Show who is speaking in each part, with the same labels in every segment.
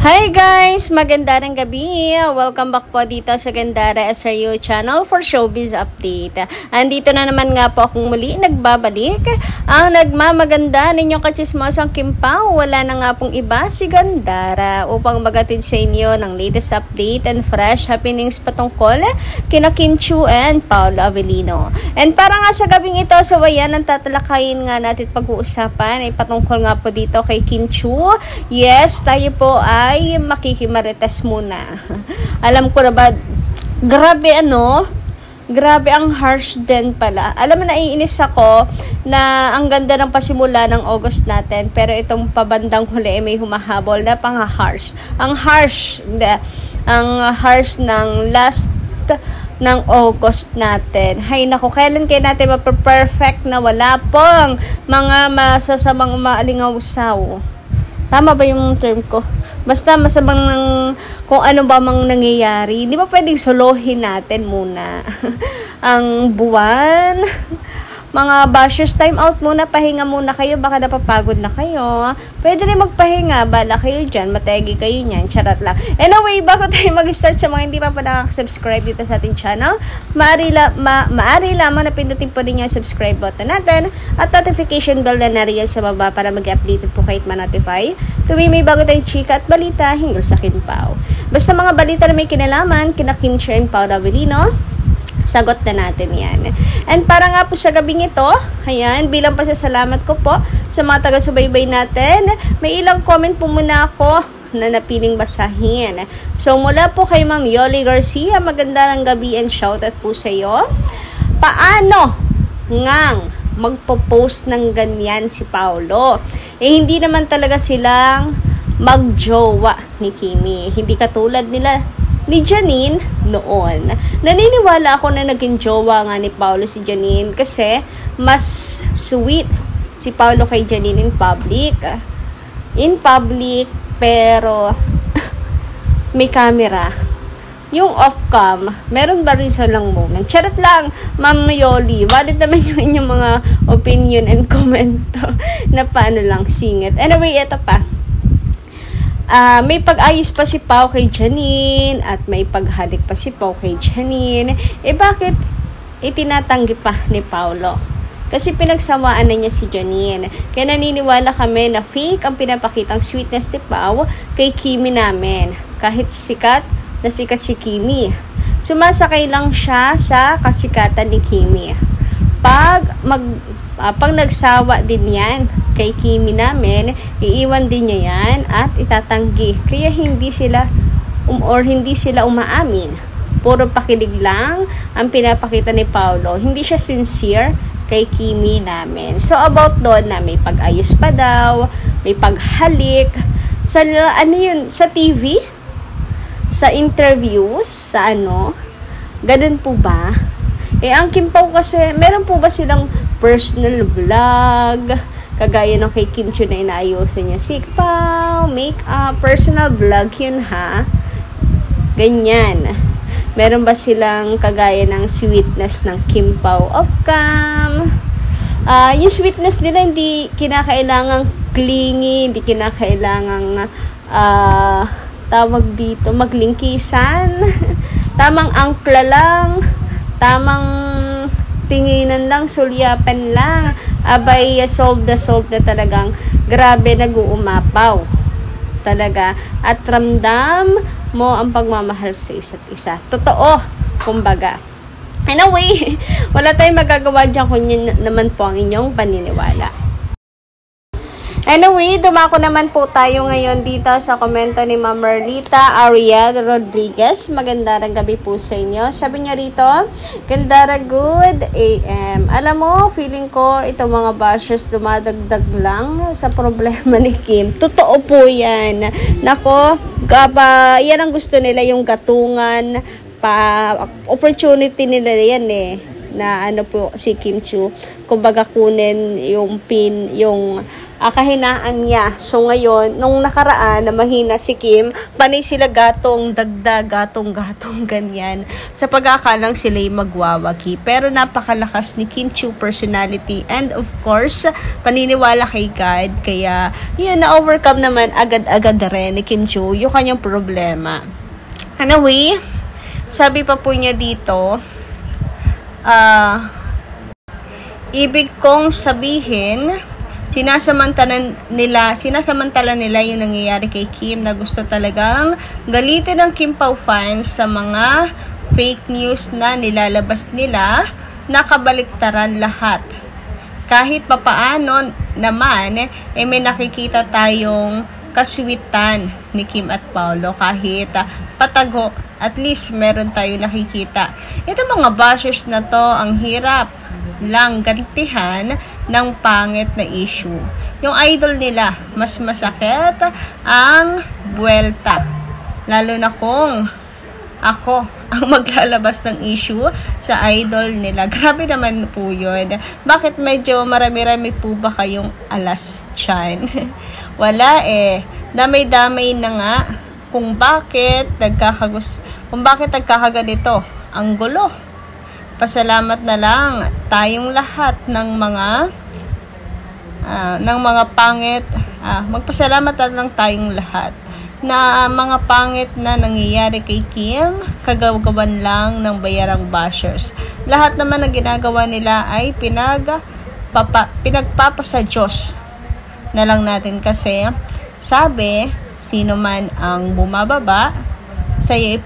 Speaker 1: Hi guys! Magandang gabi! Welcome back po dito sa Gandara SRU channel for Showbiz Update. Andito na naman nga po akong muli nagbabalik. Ang nagmamaganda ninyong kachismosang Kimpao, wala na nga pong iba si Gandara upang magatid sa inyo ng latest update and fresh happenings patungkol kina Kim Chiu and Paolo Avellino. And para nga sa gabing ito, so ayan ang tatalakayin nga natin pag-uusapan ay patungkol nga po dito kay Kim Chiu. Yes, tayo po ay makikimarites muna. Alam ko na ba, grabe grabe ang harsh din pala. Alam mo, naiinis ako na ang ganda ng pasimula ng August natin, pero itong pabandang huli may humahabol na pang-harsh. Ang harsh ng last ng August natin. Hay nako, kailan kayo natin mape-perfect na wala pong mga masasamang maalingaw-saw? Tama ba yung term ko? Basta masamang kung ano ba mang nangyayari. Di ba pwedeng solohin natin muna ang buwan? Mga bashers, time out muna, pahinga muna kayo, baka napapagod na kayo. Pwede rin magpahinga, bala kayo dyan, mategi kayo nyan, charot lang. Anyway, bago tayo mag-start sa mga hindi pa nakaka-subscribe dito sa ating channel, maaari lamang na pindutin po din yung subscribe button natin at notification bell na nariyan sa baba para mag-update po kahit ma-notify. Tuwing may bago tayong chika at balita hinggil sa Kimpao. Basta mga balita na may kinalaman, kina Kim Chiu and Paolo Avellino, sagot na natin yan. And para nga po sa gabing ito, ayan, bilang pasasalamat ko po sa mga taga-subaybay natin, may ilang comment po muna ako na napiling basahin. So, mula po kay Ma'am Yoli Garcia, magandang gabi and shoutout po sa iyo. Paano ngang magpo-post ng ganyan si Paolo? Eh, hindi naman talaga silang magjowa ni Kimi. Hindi katulad nila ni Janine noon. Naniniwala ako na naging jowa nga ni Paolo si Janine kasi mas sweet si Paolo kay Janine in public. Pero may camera. Yung off-cam, meron ba rin silang moment? Charot lang, Ma'am Yoli. Valid naman yung inyong mga opinion and comment na paano lang singit. Anyway, ito pa. May pag-ayos pa si Pao kay Janine at may paghalik pa si Pao kay Janine. Eh bakit itinatanggi pa ni Paolo? Kasi pinagsawaan na niya si Janine. Kaya naniniwala kami na fake ang pinapakitang sweetness ni Pao kay Kimi namin. Kahit sikat na sikat si Kimi, sumasakay lang siya sa kasikatan ni Kimi. Pag nagsawa din yan kay Kimi namin, iiwan din niya yan at itatanggi. Kaya hindi sila umaamin. Puro pakilig lang ang pinapakita ni Paolo. Hindi siya sincere kay Kimi namin. So about doon na may pag-ayos pa daw, may paghalik sa sa TV, sa interviews, sa ganun po ba? Eh, ang Kimpao kasi, meron po ba silang personal vlog? Kagaya ng kay Kim Chiu na inaayusan niya si Pao, make-up, personal vlog yun ha? Ganyan. Meron ba silang kagaya ng sweetness ng Kimpao off-cam? Yung sweetness nila hindi kinakailangang clingy, hindi kinakailangang tawag dito, maglingkisan. Tamang angkla lang, tamang tinginan lang, sulyapan lang. Abay, solve na talagang grabe nag-uumapaw. Talaga. At ramdam mo ang pagmamahal sa isa't isa. Totoo, kumbaga. Anyway, wala tayong magagawa dyan kung yun naman po ang inyong paniniwala. Anyway, dumako naman po tayo ngayon dito sa komento ni Ma'am Merlita Ariel Rodriguez. Magandang gabi po sa inyo. Sabi niya rito, Gandara good AM. Alam mo, feeling ko itong mga bashers dumadagdag lang sa problema ni Kim. Totoo po yan. Nako, yan ang gusto nila, yung gatungan, opportunity nila yan na po si Kim Chiu. kumbaga kunin yung kahinaan niya. So ngayon, nung nakaraan na mahina si Kim, panay sila gatong dagdag, gatong ganyan. Sa pag-aakalang sila'y magwawagi. Pero napakalakas ni Kim Chiu personality and of course, paniniwala kay God. Kaya yun, na-overcome naman agad-agad rin ni Kim Chiu yung kanyang problema. Anyway, sabi pa po niya dito, ibig kong sabihin, sinasamantala nila yung nangyayari kay Kim na gusto talagang galitin ng Kim Pao fans sa mga fake news na nilalabas nila, nakabaliktaran lahat. Kahit papaano naman, may nakikita tayong kaswitan ni Kim at Paolo kahit patago, at least meron tayo nakikita. Ito mga bashers na to, ang hirap lang gantihan ng pangit na issue. Yung idol nila, mas masakit ang buwelta. Lalo na kung ako ang maglalabas ng issue sa idol nila. Grabe naman po yun. Bakit medyo marami-rami po ba kayong alas dyan? Wala eh. Damay-damay na nga kung bakit nagkakaganito. Ang gulo. Pasalamat na lang tayong lahat ng mga pangit. Magpasalamat na lang tayong lahat na mga pangit na nangyayari kay Kim, kagagawan lang ng bayarang bashers. Lahat naman na ginagawa nila ay pinagpapasa Diyos na lang natin, kasi sabi, sino man ang bumababa sa'yo,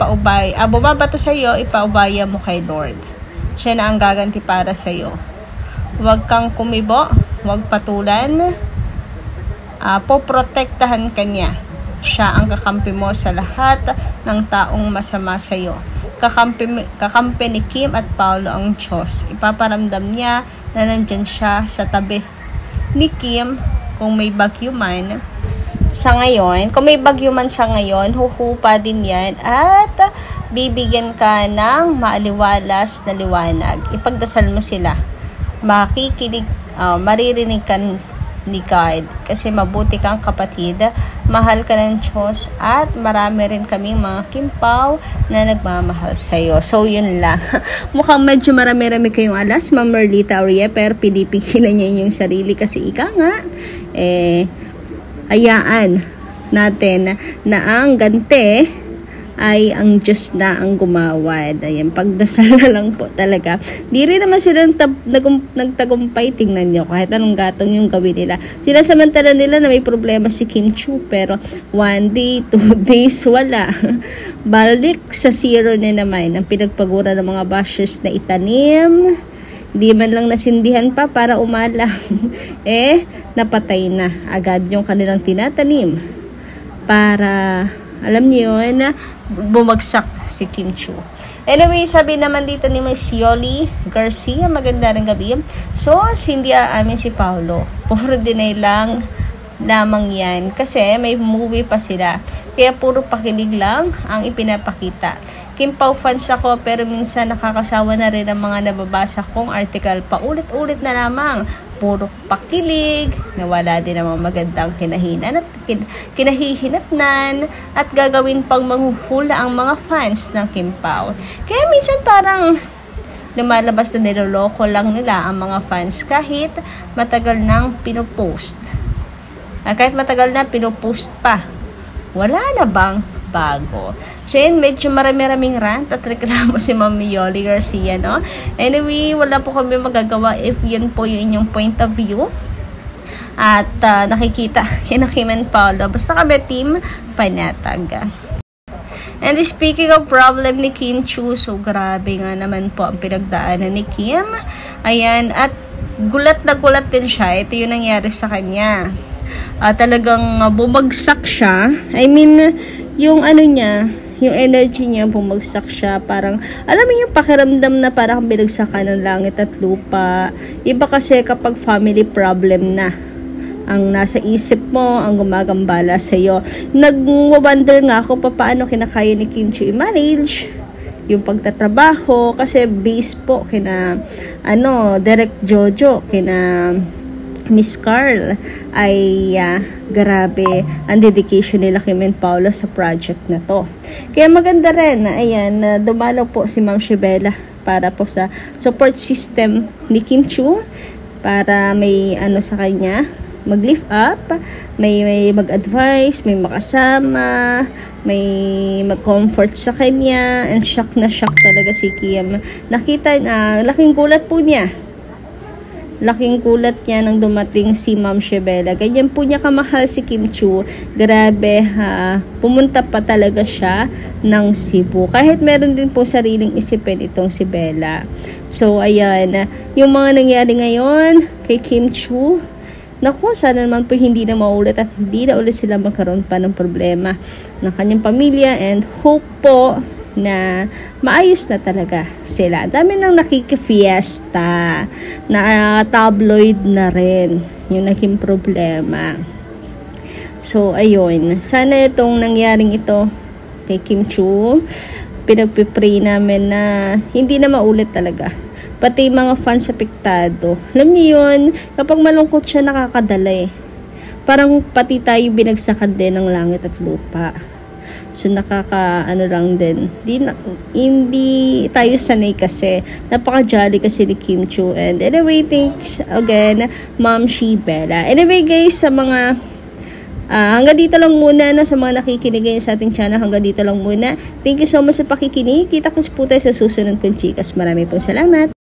Speaker 1: bumabato sa'yo, ipaubaya mo kay Lord. Siya na ang gaganti para sa'yo. Huwag kang kumibo, huwag patulan, poprotektahan ka niya. Siya ang kakampi mo sa lahat ng taong masama sa'yo. Kakampi ni Kim at Paolo ang Diyos. Ipaparamdam niya na nandyan siya sa tabi ni Kim kung may bagyo man sa ngayon. Kung may bagyo man sa ngayon, huhupa din yan at bibigyan ka ng maaliwalas na liwanag. Ipagdasal mo sila. Makikinig, maririnig ka ni God. Kasi mabuti kang kapatid, mahal ka ng Diyos, at marami rin kaming mga Kim Pao na nagmamahal sa'yo. So, yun lang. Mukhang medyo marami-rami kayong alas, Ma'am Merlita Aurie, pero pinipigilan niya yung sarili kasi ika nga, hayaan natin na ang gante ay ang Diyos na ang gumawad. Ayan, pagdasal na lang po talaga. Di rin naman sila nagtagumpay. Tingnan nyo, kahit anong gatong yung gawin nila. Sinasamantala nila na may problema si Kim Chiu, pero 1 day, 2 days, wala. Balik sa zero na naman ang pinagpagura ng mga bashers na itanim. Di man lang nasindihan pa para umalang. Napatay na agad yung kanilang tinatanim para, alam niyo yun, bumagsak si Kim Chiu. Anyway, sabi naman dito ni Miss Yoli Garcia, maganda rin gabi. So, hindi aamin si Paolo. Puro deny lang lamang yan. Kasi may movie pa sila. Kaya puro pakilig lang ang ipinapakita. Kim Pao fans ako, pero minsan nakakasawa na rin ang mga nababasa kong article. Paulit-ulit na lamang. Puro pakilig, nawala din ang magandang kinahihinatnan at gagawin pang manghuhula ang mga fans ng Kim Pao. Kaya minsan parang lumalabas na niloloko lang nila ang mga fans kahit matagal nang pinopost. Kahit matagal na pinopost pa. Wala na bang bago? So yun, medyo marami-raming rant at reklamo si Ma'am Yoli Garcia, no? Anyway, wala po kami magagawa if yun po yung inyong point of view. At nakikita kina Kim and Paolo. Basta kami team panatag. And speaking of problem ni Kim Chiu, so grabe nga naman po ang pinagdaanan ni Kim. Ayan, at gulat na gulat din siya. Ito yung nangyari sa kanya. Talagang bumagsak siya. I mean, yung ano niya, yung energy niya, bumagsak siya. Parang, alam mo yung pakiramdam na parang binagsakan ng langit at lupa. Iba kasi kapag family problem na ang nasa isip mo, ang gumagambala sa'yo. Nag-wonder nga ako paano kinakaya ni Kim Chiu i-manage yung pagtatrabaho, kasi base po kina Direct Jojo, kina Miss Carl ay grabe ang dedication nila kay Ma'am Paula sa project na to. Kaya maganda rin na dumalaw po si Ma'am Shibela para po sa support system ni Kim Chiu, para may sa kanya mag-lift up, may mag-advise, may makasama, may mag-comfort sa kanya, and shock talaga si Kim. Nakita na laking gulat po niya. Laking gulat niya nang dumating si Ma'am Shibela. Ganyan po niya kamahal si Kim Chiu. Grabe pumunta pa talaga siya ng Cebu. Kahit meron din po sariling isipin itong si Bella. So ayan, yung mga nangyari ngayon kay Kim Chiu, naku, sana naman po hindi na maulit at hindi na ulit sila magkaroon pa ng problema ng kanyang pamilya, and hope po na maayos na talaga sila. Dami nang nakikifiesta na tabloid na rin yung naging problema. So, ayun. Sana itong nangyaring ito kay Kim Chiu, pinagpipray namin na hindi na maulit talaga. Pati mga fans apektado. Alam niyo yun, kapag malungkot siya, nakakadala eh. Parang pati tayo binagsakan din ng langit at lupa. So, lang din. Hindi tayo sanay kasi. Napaka-jolly kasi ni Kim Chiu. And anyway, thanks again, Ma'am Shibela. Anyway, guys, sa mga hanggang dito lang muna sa mga nakikinig ngayon sa ating channel. Hanggang dito lang muna. Thank you so much sa pakikinig. Kita-kits po tayo sa susunod kong chikas. Maraming pong salamat.